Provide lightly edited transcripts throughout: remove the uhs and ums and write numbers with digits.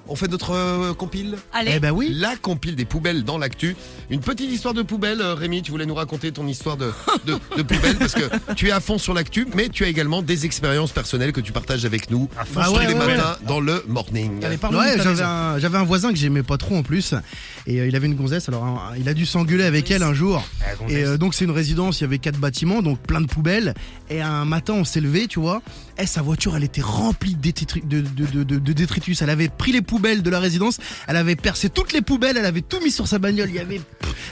On fait notre compile. Allez. Eh ben oui. La compile des poubelles dans l'actu. Une petite histoire de poubelle, Rémi, tu voulais nous raconter ton histoire de poubelle parce que tu es à fond sur l'actu, mais tu as également des expériences personnelles que tu partages avec nous tous les matins dans le morning. Ouais, j'avais un voisin que j'aimais pas trop en plus, et il avait une gonzesse, alors il a dû s'engueuler avec elle un jour, et donc c'est une résidence, il y avait 4 bâtiments, donc plein de poubelles, et un matin on s'est levé, tu vois, et sa voiture elle était remplie de détritus, elle avait pris les poubelles de la résidence, elle avait percé toutes les poubelles, elle avait tout mis sur sa bagnole, il y avait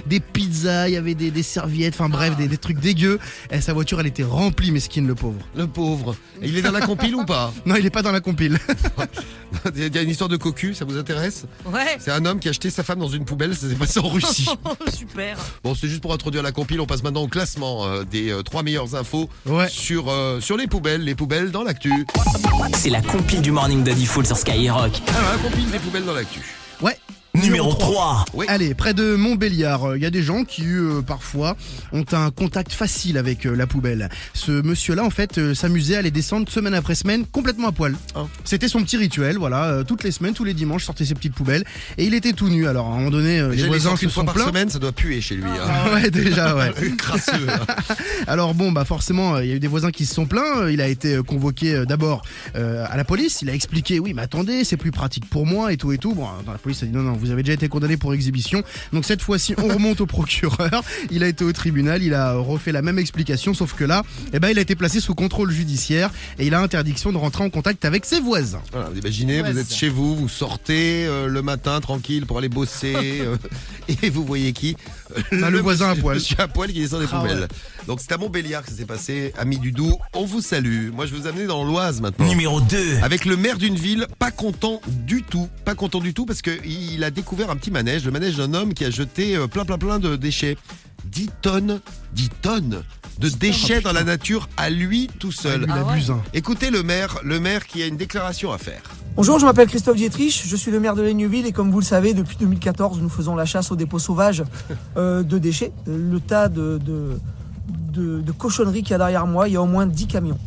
des pizzas, il y avait des serviettes, enfin bref, des trucs dégueux, et sa voiture elle était remplie, mesquine, le pauvre. Le pauvre. Et il est dans la compile ou pas? Non, il est pas dans la compile. Il y a une histoire de cocu, ça vous intéresse? Ouais. C'est un homme qui a acheté sa femme dans une poubelle, ça s'est passé en Russie. Super. Bon, c'est juste pour introduire la compile, on passe maintenant au classement des 3 meilleures infos sur les poubelles dans l'actu. C'est la compile du morning de Diffoul sur Skyrock. Alors, la compile des poubelles dans l'actu. Ouais. Numéro 3. Oui. Allez, près de Montbéliard, il y a des gens qui, parfois, ont un contact facile avec la poubelle. Ce monsieur-là, en fait, s'amusait à les descendre semaine après semaine, complètement à poil. Oh. C'était son petit rituel, voilà. Toutes les semaines, tous les dimanches, sortait ses petites poubelles. Et il était tout nu. Alors, à un moment donné, les voisins se une fois sont par plaints. semaine, ça doit puer chez lui. Ouais, déjà, ouais. Crasseux. Alors bon, bah forcément, il y a eu des voisins qui se sont plaints. Il a été convoqué d'abord à la police. Il a expliqué, oui, mais attendez, c'est plus pratique pour moi et tout et tout. Bon, dans la police a dit non, vous avez déjà été condamné pour exhibition. Donc cette fois-ci, on remonte au procureur. Il a été au tribunal, il a refait la même explication, sauf que là, il a été placé sous contrôle judiciaire et il a interdiction de rentrer en contact avec ses voisins. Voilà, vous imaginez, vous êtes chez vous, vous sortez le matin tranquille pour aller bosser et vous voyez qui? Le voisin à poil. Monsieur à poil qui descend des poubelles. Ouais. Donc c'est à Montbéliard que ça s'est passé, amis du Doubs, on vous salue. Moi je vais vous amener dans l'Oise maintenant. Numéro 2. Avec le maire d'une ville, pas content du tout parce qu'il a découvert un petit manège, le manège d'un homme qui a jeté plein de déchets. 10 tonnes de déchets dans la nature à lui tout seul. Il abuse. Écoutez le maire qui a une déclaration à faire. Bonjour, je m'appelle Christophe Dietrich, je suis le maire de Laigneville et comme vous le savez, depuis 2014, nous faisons la chasse aux dépôts sauvages de déchets. Le tas de cochonneries qu'il y a derrière moi, il y a au moins 10 camions.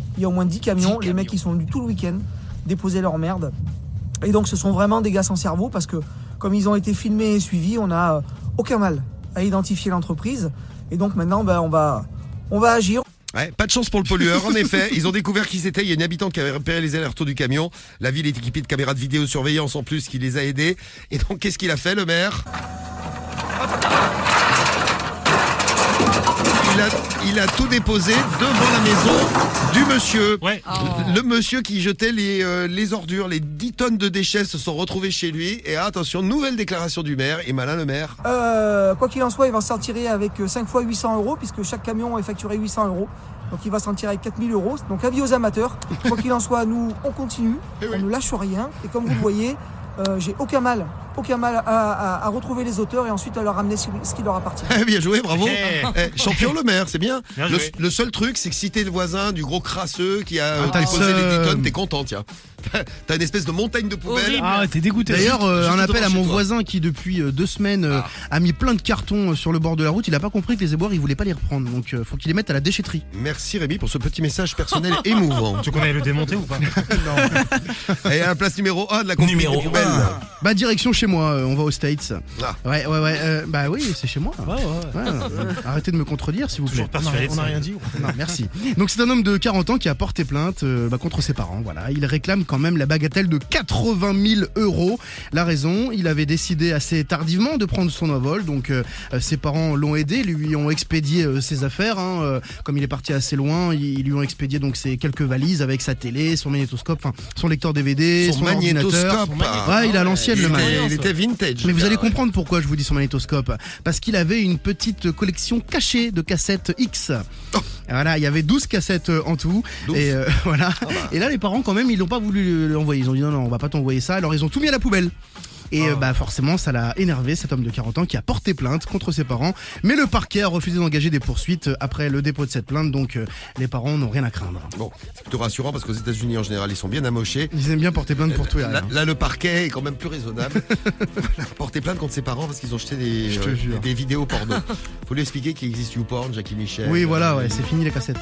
Les mecs qui sont venus tout le week-end déposer leur merde. Et donc ce sont vraiment des gars sans cerveau parce que comme ils ont été filmés et suivis, on n'a aucun mal à identifier l'entreprise. Et donc maintenant, on va agir. Ouais, pas de chance pour le pollueur, en effet. Ils ont découvert qui c'était. Il y a une habitante qui avait repéré les allers-retours du camion. La ville est équipée de caméras de vidéosurveillance en plus qui les a aidés. Et donc, qu'est-ce qu'il a fait, le maire? Il a tout déposé devant la maison du monsieur. Ouais. Le monsieur qui jetait les ordures, les 10 tonnes de déchets se sont retrouvés chez lui. Et attention, nouvelle déclaration du maire. Et malin le maire. Quoi qu'il en soit, il va s'en tirer avec 5 fois 800 €, puisque chaque camion est facturé 800 €. Donc il va s'en tirer avec 4000 €. Donc avis aux amateurs. Quoi qu'il en soit, nous, on continue. On ne lâche rien. Et comme vous le voyez, j'ai aucun mal à retrouver les auteurs et ensuite à leur ramener ce qui leur appartient. Bien joué, bravo. Champion le maire, c'est bien. Le seul truc, c'est que si t'es le voisin du gros crasseux qui a déposé les 10 tonnes, t'es content, tiens. T'as une espèce de montagne de poubelles. Ah, t'es dégoûté. D'ailleurs, un appel à mon voisin qui depuis 2 semaines a mis plein de cartons sur le bord de la route. Il a pas compris que les éboueurs, il voulait pas les reprendre. Donc faut qu'il les mette à la déchetterie. Merci Rémi pour ce petit message personnel émouvant. Tu veux qu'on aille le démonter ou pas? Non. Et à la place numéro 1 de la compil des poubelles. Bah direction chez moi, on va aux States. Ah. Ouais. Bah oui, c'est chez moi. Ouais. Arrêtez de me contredire s'il vous plaît. On n'a rien dit. Non, merci. Donc c'est un homme de 40 ans qui a porté plainte contre ses parents. Voilà, il réclame quand même la bagatelle de 80 000 €. La raison, il avait décidé assez tardivement de prendre son envol. Donc ses parents l'ont aidé, lui ont expédié ses affaires. Comme il est parti assez loin, ils lui ont expédié donc ses quelques valises avec sa télé, son magnétoscope, son lecteur DVD, son ordinateur. Ouais, il a l'ancienne le mec. Il était vintage. Mais vous allez comprendre pourquoi je vous dis son magnétoscope. Parce qu'il avait une petite collection cachée de cassettes X. Voilà, il y avait 12 cassettes en tout. 12. Et voilà. Et là, les parents, quand même, ils n'ont pas voulu l'envoyer. Ils ont dit non, on va pas t'envoyer ça. Alors, ils ont tout mis à la poubelle. Et forcément, ça l'a énervé, cet homme de 40 ans qui a porté plainte contre ses parents. Mais le parquet a refusé d'engager des poursuites après le dépôt de cette plainte. Donc, les parents n'ont rien à craindre. Bon, c'est plutôt rassurant parce qu'aux États-Unis, en général, ils sont bien amochés. Ils aiment bien porter plainte pour tout et rien. Là, le parquet est quand même plus raisonnable. Porter plainte contre ses parents parce qu'ils ont jeté des vidéos porno. Faut lui expliquer qu'il existe YouPorn, Jackie Michel. Oui, voilà, c'est fini les cassettes.